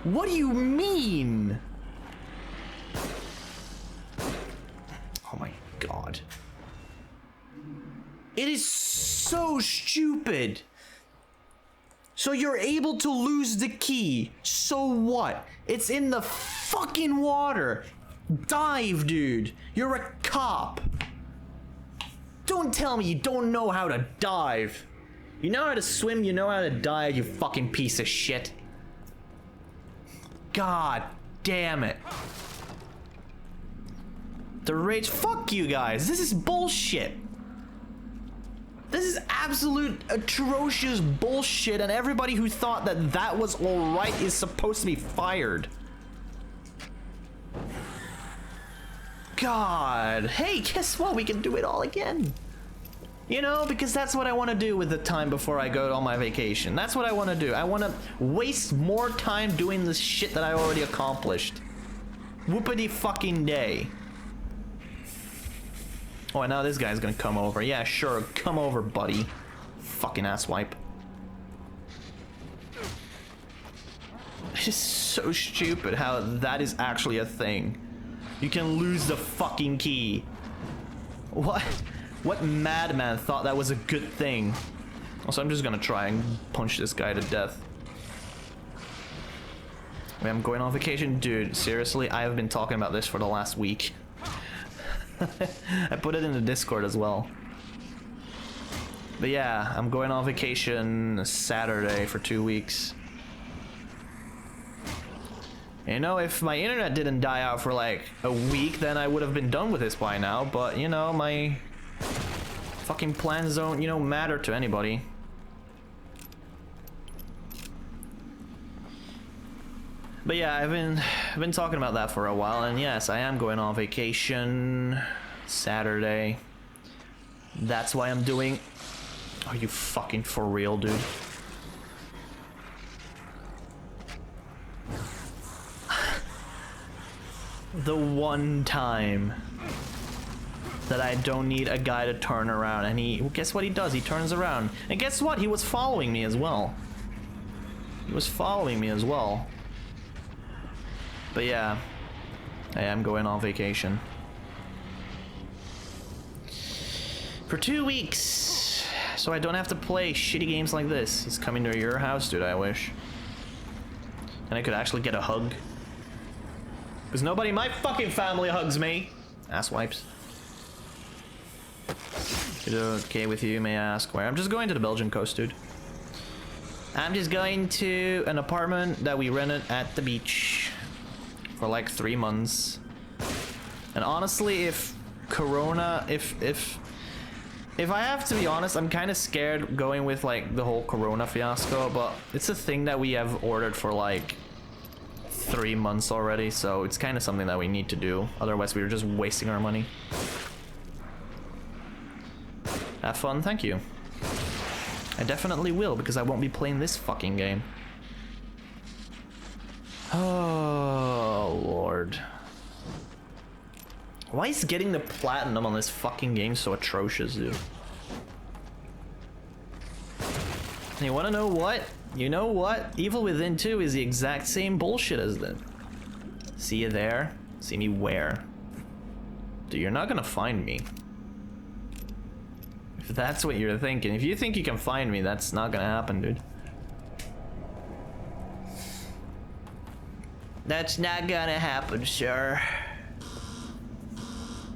What do you mean? Oh my god. It is so stupid. So you're able to lose the key. So what? It's in the fucking water. Dive, dude. You're a cop. Don't tell me you don't know how to dive. You know how to swim, you know how to dive, you fucking piece of shit. God damn it. The rage. Fuck you guys. This is bullshit. This is absolute atrocious bullshit, and everybody who thought that that was alright is supposed to be fired. God. Hey, guess what? We can do it all again. You know, because that's what I want to do with the time before I go on my vacation. That's what I want to do. I want to waste more time doing this shit that I already accomplished. Whoopity fucking day. Oh, and now this guy's gonna come over. Yeah, sure. Come over, buddy. Fucking asswipe. It's just so stupid how that is actually a thing. You can lose the fucking key. What? What madman thought that was a good thing? Also, I'm just gonna try and punch this guy to death. Wait, I'm going on vacation? Dude, seriously? I have been talking about this for the last week. I put it in the Discord as well. But yeah, I'm going on vacation Saturday for 2 weeks. You know, if my internet didn't die out for like a week, then I would have been done with this by now. But, you know, my fucking plans don't, you know, matter to anybody. But yeah, I've been talking about that for a while, and yes, I am going on vacation Saturday. That's why I'm doing. Are you fucking for real, dude? The one time that I don't need a guy to turn around, and he, well, guess what he does? He turns around, and guess what? He was following me as well. He was following me as well. But yeah, I am going on vacation. For 2 weeks, so I don't have to play shitty games like this. It's coming to your house, dude, I wish. And I could actually get a hug. Because nobody in my fucking family hugs me. Asswipes. Is it okay with you, may I ask where? I'm just going to the Belgian coast, dude. I'm just going to an apartment that we rented at the beach. For like 3 months. And honestly, if Corona, if I have to be honest, I'm kind of scared going with like the whole Corona fiasco, but it's a thing that we have ordered for like 3 months already, so it's kind of something that we need to do. Otherwise, we were just wasting our money. Have fun, thank you. I definitely will, because I won't be playing this fucking game. Oh, Lord. Why is getting the platinum on this fucking game so atrocious, dude? And you wanna know what? You know what? Evil Within 2 is the exact same bullshit as that. See you there? See me where? Dude, you're not gonna find me. If that's what you're thinking. If you think you can find me, that's not gonna happen, dude. That's not gonna happen, sir.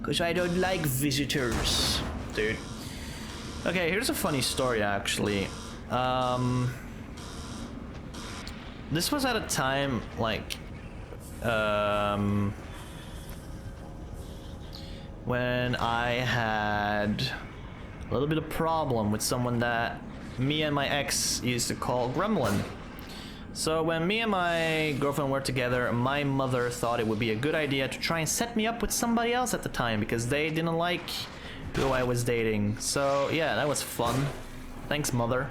Because I don't like visitors. Dude. Okay, here's a funny story, actually. This was at a time, like... when I had a little bit of problem with someone that me and my ex used to call Gremlin. So when me and my girlfriend were together, my mother thought it would be a good idea to try and set me up with somebody else at the time because they didn't like who I was dating. So yeah, that was fun. Thanks, mother.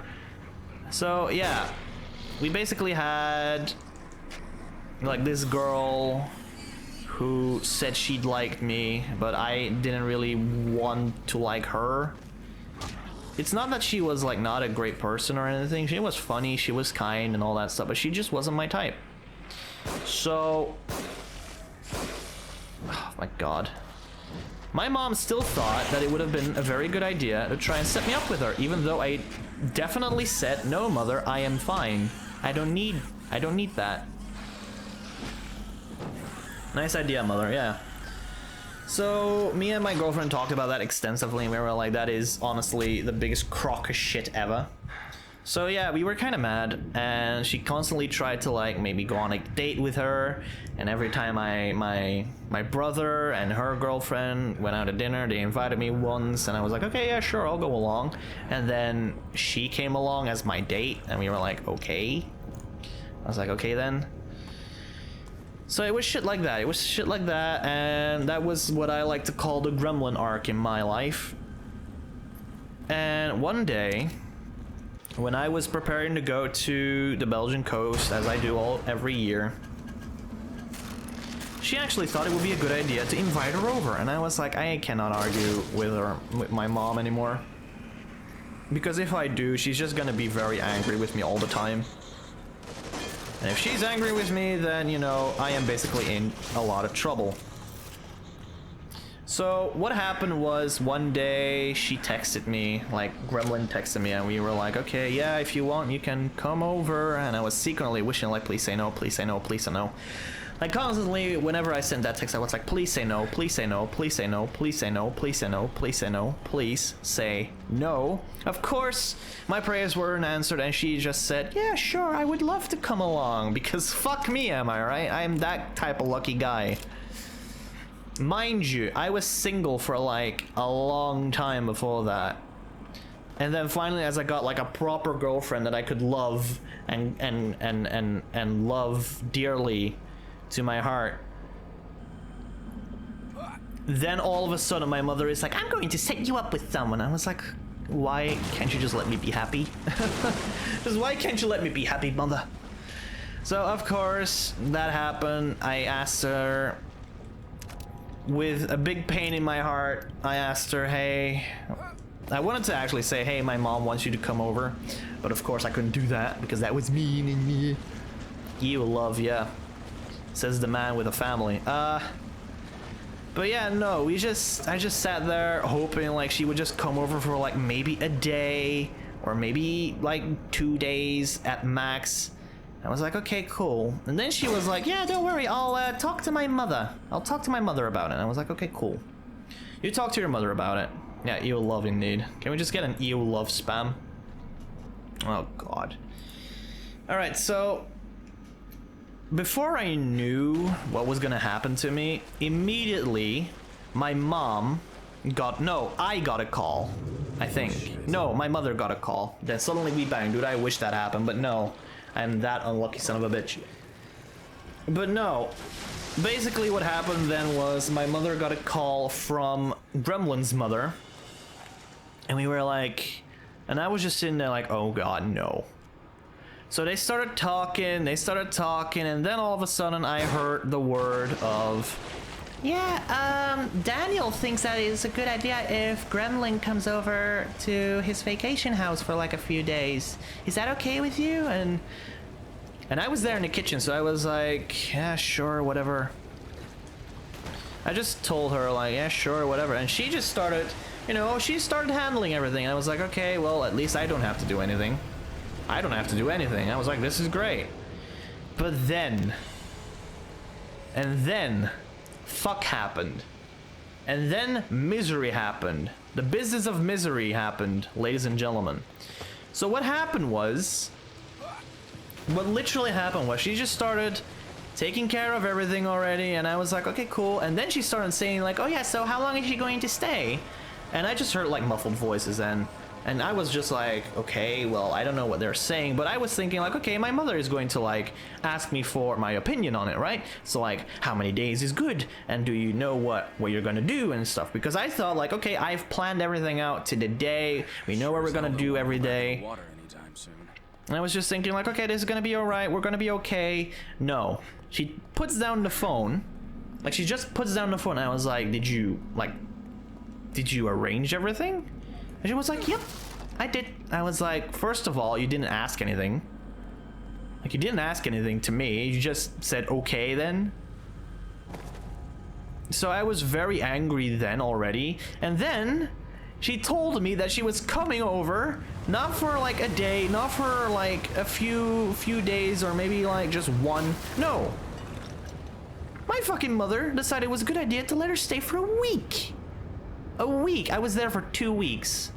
So yeah, we basically had like this girl who said she'd liked me, but I didn't really want to like her. It's not that she was like not a great person or anything. She was funny, she was kind and all that stuff, but she just wasn't my type. So, oh my god. My mom still thought that it would have been a very good idea to try and set me up with her, even though I definitely said, no, mother, I am fine. I don't need that. Nice idea, mother, yeah. So, me and my girlfriend talked about that extensively, and we were like, that is honestly the biggest crock of shit ever. So yeah, we were kind of mad, and she constantly tried to like maybe go on a date with her, and every time my brother and her girlfriend went out to dinner, they invited me once, and I was like, okay, yeah, sure, I'll go along. And then she came along as my date, and we were like, okay. I was like, okay then. So it was shit like that. It was shit like that, and that was what I like to call the gremlin arc in my life. And one day, when I was preparing to go to the Belgian coast, as I do every year, she actually thought it would be a good idea to invite her over, and I was like, I cannot argue with my mom anymore. Because if I do, she's just gonna be very angry with me all the time. And if she's angry with me, then, you know, I am basically in a lot of trouble. So what happened was one day she texted me, like Gremlin texted me, and we were like, okay, yeah, if you want, you can come over. And I was secretly wishing like, please say no, please say no, please say no. Like constantly, whenever I sent that text, I was like, please say no, please say no, please say no, please say no, please say no, please say no, please say no. Of course, my prayers weren't answered, and she just said, yeah, sure, I would love to come along, because fuck me, am I right? I'm that type of lucky guy. Mind you, I was single for like a long time before that. And then finally, as I got like a proper girlfriend that I could love and love dearly to my heart, then all of a sudden my mother is like, I'm going to set you up with someone. I was like, why can't you just let me be happy? Just why can't you let me be happy, mother? So of course that happened. I asked her, with a big pain in my heart, I asked her, hey, I wanted to actually say, hey, my mom wants you to come over, but of course I couldn't do that because that was mean and me. You love, yeah, says the man with a family. But yeah, no, I just sat there hoping like she would just come over for like maybe a day or maybe like 2 days at max. I was like, okay, cool. And then she was like, yeah, don't worry, I'll talk to my mother. I'll talk to my mother about it. And I was like, okay, cool. You talk to your mother about it. Yeah, EO love indeed. Can we just get an EO love spam? Oh, God. Alright, so before I knew what was gonna happen to me, immediately my mom got, no, I got a call, I think. No, my mother got a call. Then suddenly we bang, dude, I wish that happened, but no. I'm that unlucky son of a bitch. But no, basically what happened then was my mother got a call from Gremlin's mother, and we were like, and I was just sitting there like, oh god, no. So they started talking, and then all of a sudden I heard the word of, yeah, Daniel thinks that it's a good idea if Gremlin comes over to his vacation house for like a few days. Is that okay with you? And I was there in the kitchen, so I was like, yeah, sure, whatever. I just told her like, yeah, sure, whatever. And she just started, you know, she started handling everything. And I was like, okay, well, at least I don't have to do anything. I don't have to do anything. I was like, this is great. But then, and then, fuck happened. And then misery happened. The business of misery happened, ladies and gentlemen. So what happened was, what literally happened was she just started taking care of everything already, and I was like, okay, cool. And then she started saying like, oh yeah, so how long is she going to stay? And I just heard like muffled voices, and I was just like, okay, well, I don't know what they're saying, but I was thinking like, okay, my mother is going to like ask me for my opinion on it, right? So like, how many days is good, and do you know what you're gonna do and stuff? Because I thought like, okay, I've planned everything out to the day. We know what we're gonna do every day. And I was just thinking like, okay, this is gonna be alright, we're gonna be okay. No, she puts down the phone, like she just puts down the phone, and I was like, did you arrange everything? And she was like, yep, I did. I was like, first of all, you didn't ask anything. Like, you didn't ask anything to me. You just said okay then. So I was very angry then already. And then she told me that she was coming over, not for like a day, not for like a few days, or maybe like just one. No. My fucking mother decided it was a good idea to let her stay for a week. A week. I was there for 2 weeks.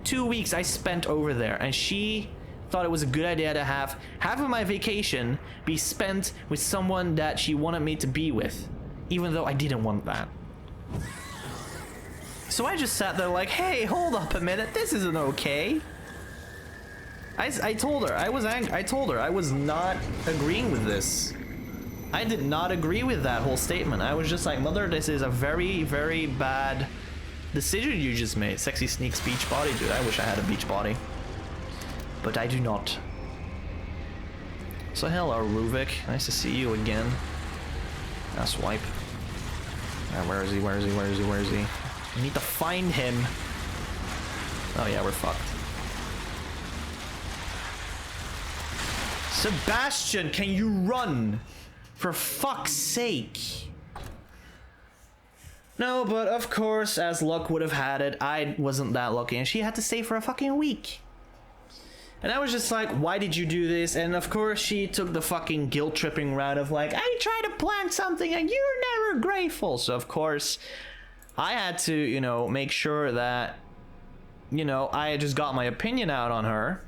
2 weeks I spent over there, and she thought it was a good idea to have half of my vacation be spent with someone that she wanted me to be with, even though I didn't want that. So I just sat there like, hey, hold up a minute, this isn't okay. I told her I was angry. I told her I was not agreeing with this. I did not agree with that whole statement. I was just like, mother, this is a very, very bad decision you just made. Sexy Sneaks beach body, dude. I wish I had a beach body, but I do not. So hello, Ruvik. Nice to see you again. Now swipe. Where is he? Where is he? Where is he? Where is he? I need to find him. Oh yeah, we're fucked. Sebastian, can you run? For fuck's sake. No, but of course, as luck would have had it, I wasn't that lucky, and she had to stay for a fucking week. And I was just like, why did you do this? And of course, she took the fucking guilt-tripping route of like, I tried to plan something and you're never grateful. So of course, I had to, you know, make sure that, you know, I just got my opinion out on her.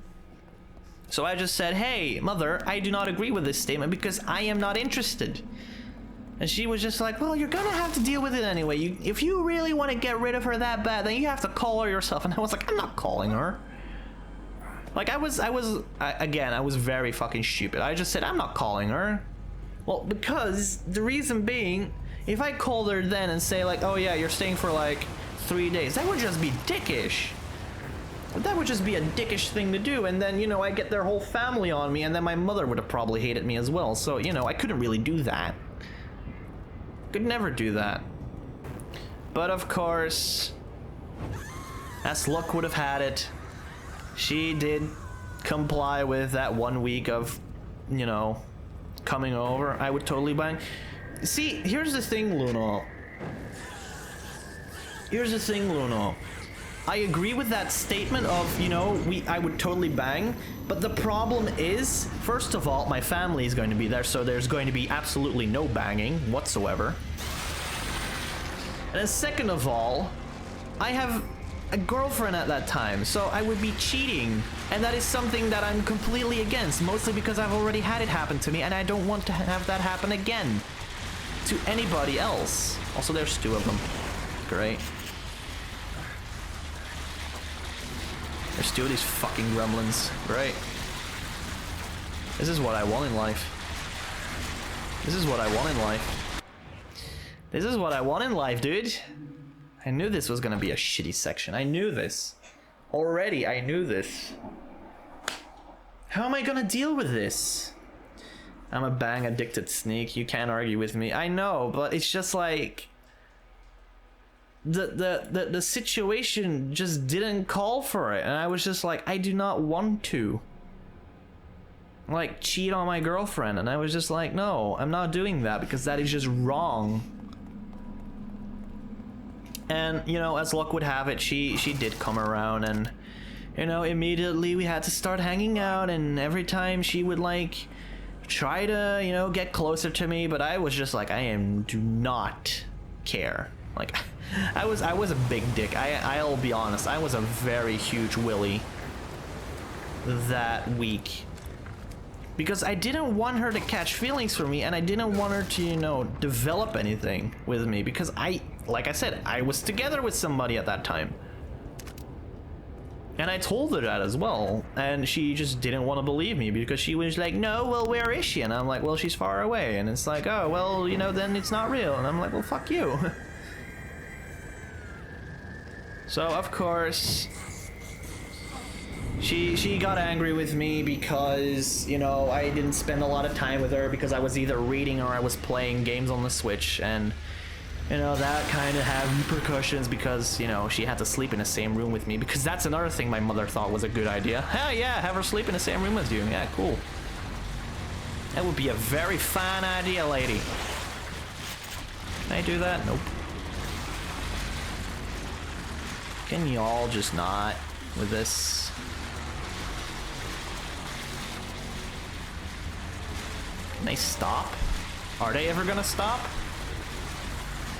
So I just said, hey, mother, I do not agree with this statement because I am not interested. And she was just like, well, you're gonna have to deal with it anyway. If you really want to get rid of her that bad, then you have to call her yourself. And I was like, I'm not calling her. Like, I was very fucking stupid. I just said, I'm not calling her. Well, because the reason being, if I called her then and say like, oh yeah, you're staying for like 3 days, that would just be dickish. That would just be a dickish thing to do, and then, you know, I get their whole family on me, and then my mother would have probably hated me as well. So, you know, I couldn't really do that. Could never do that. But of course, as luck would have had it, she did comply with that 1 week of, you know, coming over. I would totally bang. See, here's the thing, Luna. Here's the thing, Luna. I agree with that statement of, you know, I would totally bang, but the problem is, first of all, my family is going to be there, so there's going to be absolutely no banging whatsoever. And then second of all, I have a girlfriend at that time, so I would be cheating, and that is something that I'm completely against, mostly because I've already had it happen to me, and I don't want to have that happen again to anybody else. Also, there's 2 of them. Great. There's 2 of these fucking gremlins. Great. This is what I want in life. This is what I want in life. This is what I want in life, dude. I knew this was gonna be a shitty section. I knew this. Already, I knew this. How am I gonna deal with this? I'm a bang addicted sneak. You can't argue with me. I know, but it's just like... The situation just didn't call for it, and I was just like, I do not want to like cheat on my girlfriend, and I was just like, no, I'm not doing that because that is just wrong. And you know, as luck would have it, she did come around, and you know, immediately we had to start hanging out, and every time she would like try to, you know, get closer to me, but I was just like, do not care. Like, I was a big dick. I'll be honest, I was a very huge willy that week. Because I didn't want her to catch feelings for me, and I didn't want her to, you know, develop anything with me. Because like I said, I was together with somebody at that time. And I told her that as well. And she just didn't want to believe me because she was like, no, well, where is she? And I'm like, well, she's far away. And it's like, oh, well, you know, then it's not real. And I'm like, well, fuck you. So, of course, she got angry with me because, you know, I didn't spend a lot of time with her because I was either reading or I was playing games on the Switch, and, you know, that kind of had repercussions because, you know, she had to sleep in the same room with me, because that's another thing my mother thought was a good idea. Hell yeah, have her sleep in the same room with you. Yeah, cool. That would be a very fine idea, lady. Can I do that? Nope. Can you all just not with this? Can they stop? Are they ever gonna stop?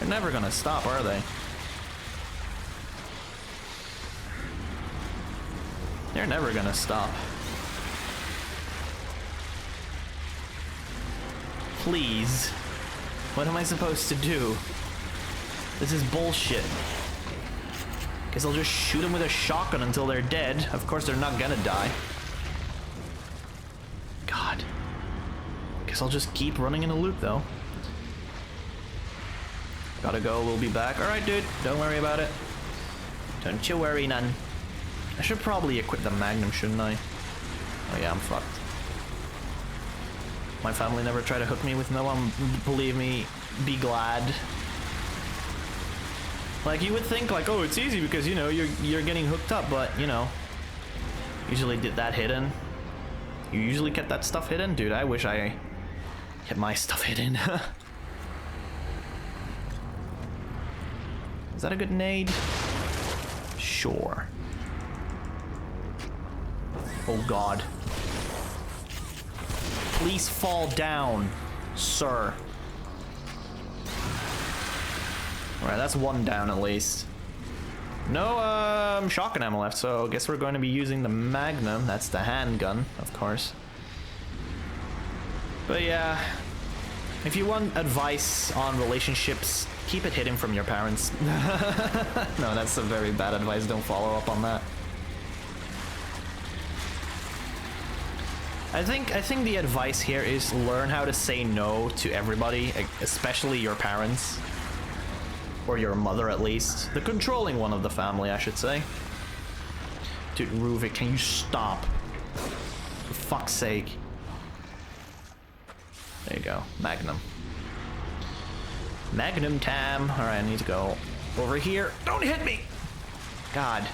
They're never gonna stop, are they? They're never gonna stop. Please. What am I supposed to do? This is bullshit. Guess I'll just shoot them with a shotgun until they're dead. Of course they're not gonna die. God. Guess I'll just keep running in a loop though. Gotta go, we'll be back. Alright dude, don't worry about it. Don't you worry none. I should probably equip the Magnum, shouldn't I? Oh yeah, I'm fucked. My family never tried to hook me with no one, believe me, be glad. Like, you would think, like, oh, it's easy because, you know, you're getting hooked up, but, you know, usually did that hidden. You usually get that stuff hidden? Dude, I wish I kept my stuff hidden. Is that a good nade? Sure. Oh, God. Please fall down, sir. Alright, that's one down at least. No, shotgun ammo left, so I guess we're going to be using the Magnum. That's the handgun, of course. But yeah, if you want advice on relationships, keep it hidden from your parents. No, that's a very bad advice. Don't follow up on that. I think the advice here is learn how to say no to everybody, especially your parents. Or your mother, at least. The controlling one of the family, I should say. Dude, Ruvik, can you stop? For fuck's sake. There you go. Magnum. Magnum time. Alright, I need to go over here. Don't hit me! God.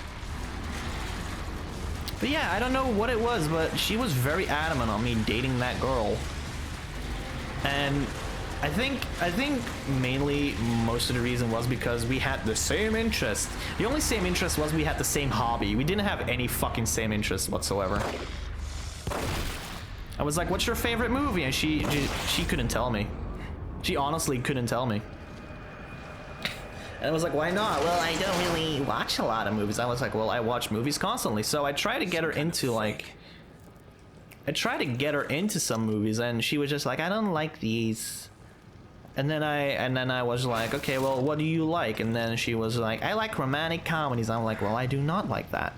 But yeah, I don't know what it was, but she was very adamant on me dating that girl. And I think mainly most of the reason was because we had the same interest. The only same interest was we had the same hobby. We didn't have any fucking same interest whatsoever. I was like, what's your favorite movie? And she couldn't tell me. She honestly couldn't tell me. And I was like, why not? Well, I don't really watch a lot of movies. I was like, well, I watch movies constantly. So I tried to get her into like... I tried to get her into some movies and she was just like, I don't like these. And then I was like, okay, well, what do you like? And then she was like, I like romantic comedies. I'm like, well, I do not like that.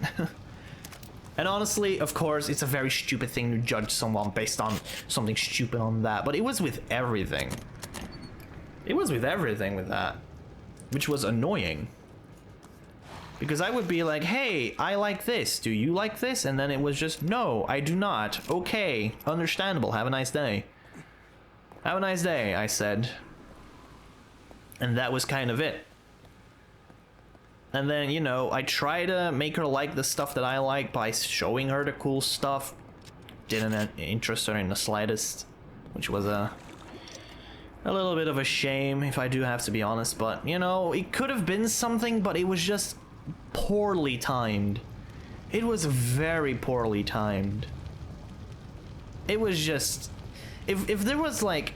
And honestly, of course, it's a very stupid thing to judge someone based on something stupid on that. But it was with everything. It was with everything with that. Which was annoying. Because I would be like, hey, I like this. Do you like this? And then it was just, no, I do not. Okay, understandable. Have a nice day. Have a nice day, I said. And that was kind of it. And then, you know, I try to make her like the stuff that I like by showing her the cool stuff. Didn't interest her in the slightest, which was a little bit of a shame, if I do have to be honest. But, you know, it could have been something, but it was just poorly timed. It was very poorly timed. It was just... If there was like...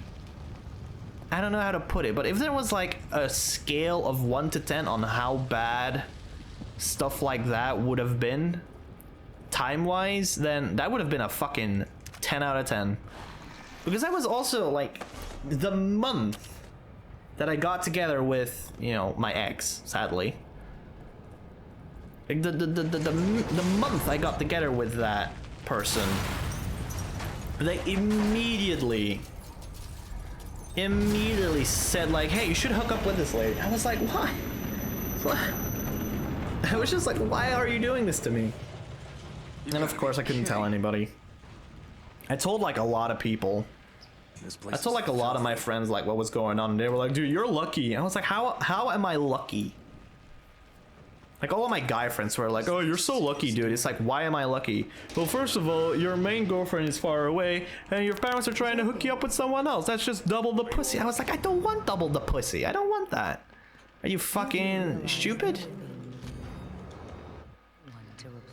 I don't know how to put it, but if there was like a scale of 1 to 10 on how bad stuff like that would have been, time-wise, then that would have been a fucking 10 out of 10. Because that was also like the month that I got together with, you know, my ex, sadly. Like the month I got together with that person, they immediately said like, hey, you should hook up with this lady. I was like, why? What? I was just like, why are you doing this to me? And of course I couldn't tell anybody. I told like a lot of people. I told like a lot of my friends like what was going on, and they were like, dude, you're lucky. I was like, how am I lucky? Like, all of my guy friends were like, oh, you're so lucky, dude. It's like, why am I lucky? Well, first of all, your main girlfriend is far away, and your parents are trying to hook you up with someone else. That's just double the pussy. I was like, I don't want double the pussy. I don't want that. Are you fucking stupid?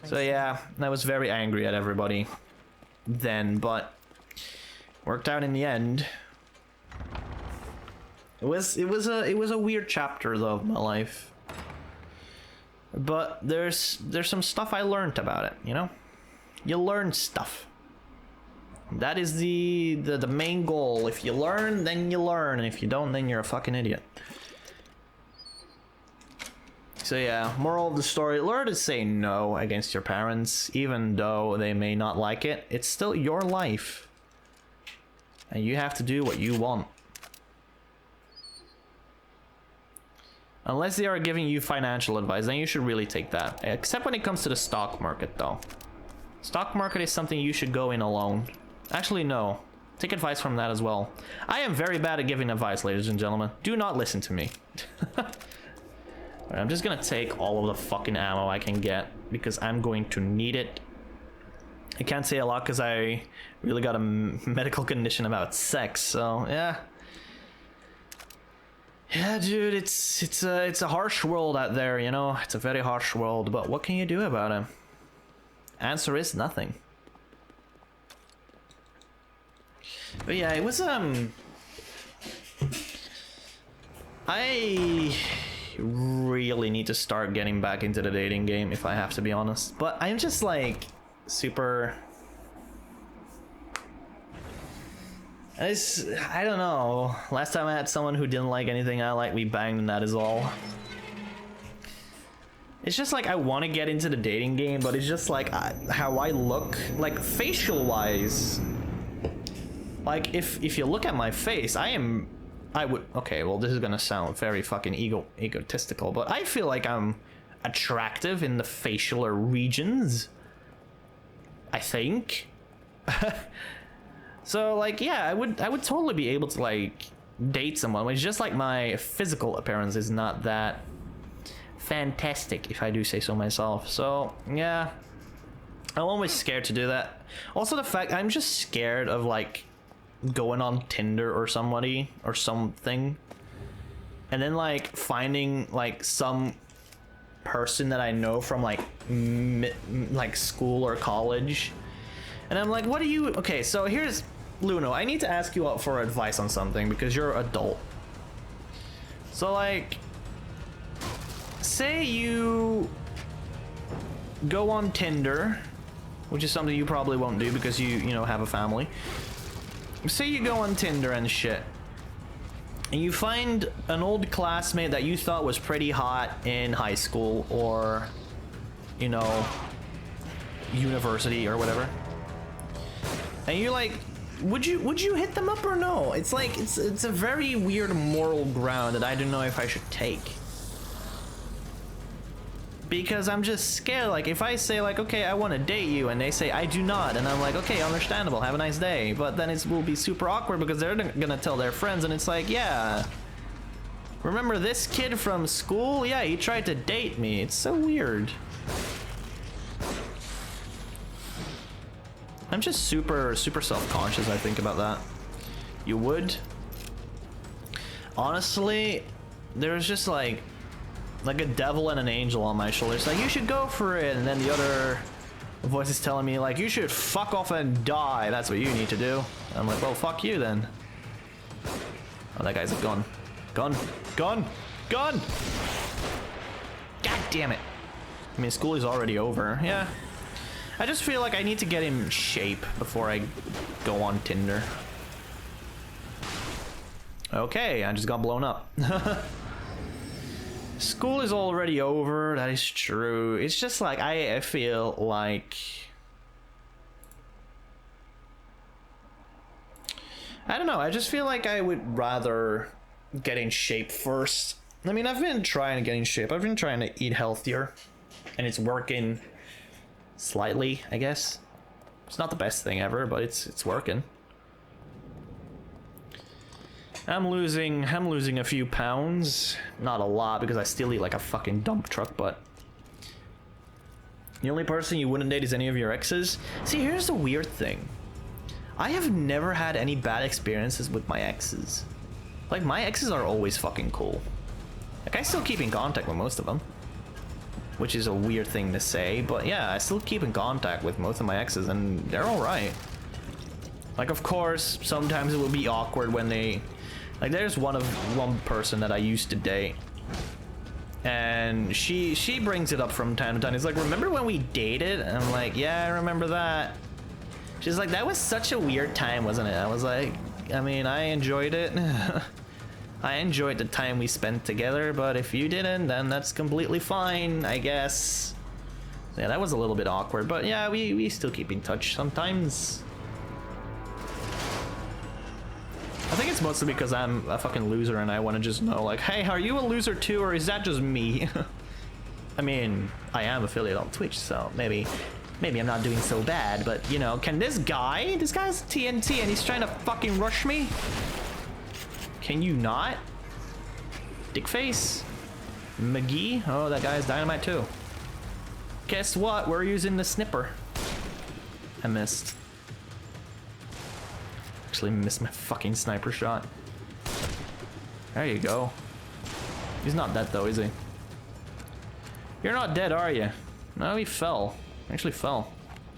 So yeah, I was very angry at everybody then, but worked out in the end. It was a weird chapter though of my life. But there's some stuff I learned about it, you know? You learn stuff. That is the main goal. If you learn, then you learn, and if you don't, then you're a fucking idiot. So yeah, moral of the story, learn to say no against your parents, even though they may not like it. It's still your life. And you have to do what you want. Unless they are giving you financial advice, then you should really take that. Except when it comes to the stock market, though. Stock market is something you should go in alone. Actually, no. Take advice from that as well. I am very bad at giving advice, ladies and gentlemen. Do not listen to me. Alright, I'm just gonna take all of the fucking ammo I can get, because I'm going to need it. I can't say a lot because I really got a medical condition about sex, so yeah. Yeah, dude, it's a harsh world out there, you know? It's a very harsh world, but what can you do about it? Answer is nothing. But yeah, it was, I really need to start getting back into the dating game, if I have to be honest. But I'm just, like, super... I don't know. Last time I had someone who didn't like anything I like, we banged and that is all. It's just like I want to get into the dating game, but it's just like how I look, like facial wise. Like if you look at my face, I would, okay, well this is gonna sound very fucking egotistical, but I feel like I'm attractive in the facial regions. I think. So like, yeah, I would totally be able to like date someone. It's just like my physical appearance is not that fantastic, if I do say so myself. So yeah, I'm always scared to do that. Also the fact I'm just scared of like going on Tinder or somebody or something, and then like finding like some person that I know from like like school or college, and I'm like, what do you? Okay, so here's Luno. I need to ask you out for advice on something because you're an adult. So like, say you go on Tinder, which is something you probably won't do because you know have a family. Say you go on Tinder and shit, and you find an old classmate that you thought was pretty hot in high school or, you know, university or whatever. And you're like, would you hit them up or no? It's like it's a very weird moral ground that I don't know if I should take. Because I'm just scared, like if I say like, okay, I want to date you, and they say I do not, and I'm like, okay, understandable, have a nice day. But then it will be super awkward because they're gonna tell their friends, and it's like, yeah, remember this kid from school? Yeah, he tried to date me. It's so weird. I'm just super self-conscious, I think, about that. You would? Honestly, there's just like a devil and an angel on my shoulders. Like, you should go for it. And then the other voice is telling me, like, you should fuck off and die. That's what you need to do. And I'm like, well, fuck you then. Oh, that guy's a gun. Gun. Gun. Gun! God damn it. I mean, school is already over. Yeah. I just feel like I need to get in shape before I go on Tinder. Okay, I just got blown up. School is already over, that is true. It's just like, I feel like... I don't know, I just feel like I would rather get in shape first. I mean, I've been trying to get in shape. I've been trying to eat healthier. And it's working slightly, I guess. It's not the best thing ever, but it's working. I'm losing a few pounds. Not a lot because I still eat like a fucking dump truck, but The only person you wouldn't date is any of your exes? See, here's the weird thing. I have never had any bad experiences with my exes. Like, my exes are always fucking cool. Like, I still keep in contact with most of them. Which is a weird thing to say, but yeah, I still keep in contact with most of my exes, and they're alright. Like, of course, sometimes it will be awkward when they... Like, there's one person that I used to date. And she brings it up from time to time. It's like, remember when we dated? And I'm like, yeah, I remember that. She's like, that was such a weird time, wasn't it? I was like, I mean, I enjoyed it. I enjoyed the time we spent together, but if you didn't, then that's completely fine, I guess. Yeah, that was a little bit awkward, but yeah, we still keep in touch sometimes. I think it's mostly because I'm a fucking loser and I want to just know, like, hey, are you a loser too, or is that just me? I mean, I am affiliate on Twitch, so maybe I'm not doing so bad, but, you know, can this guy's TNT and he's trying to fucking rush me? Can you not? Dickface? McGee? Oh, that guy's dynamite too. Guess what? We're using the snipper. I missed. Actually missed my fucking sniper shot. There you go. He's not dead though, is he? You're not dead, are you? No, he fell. Actually fell.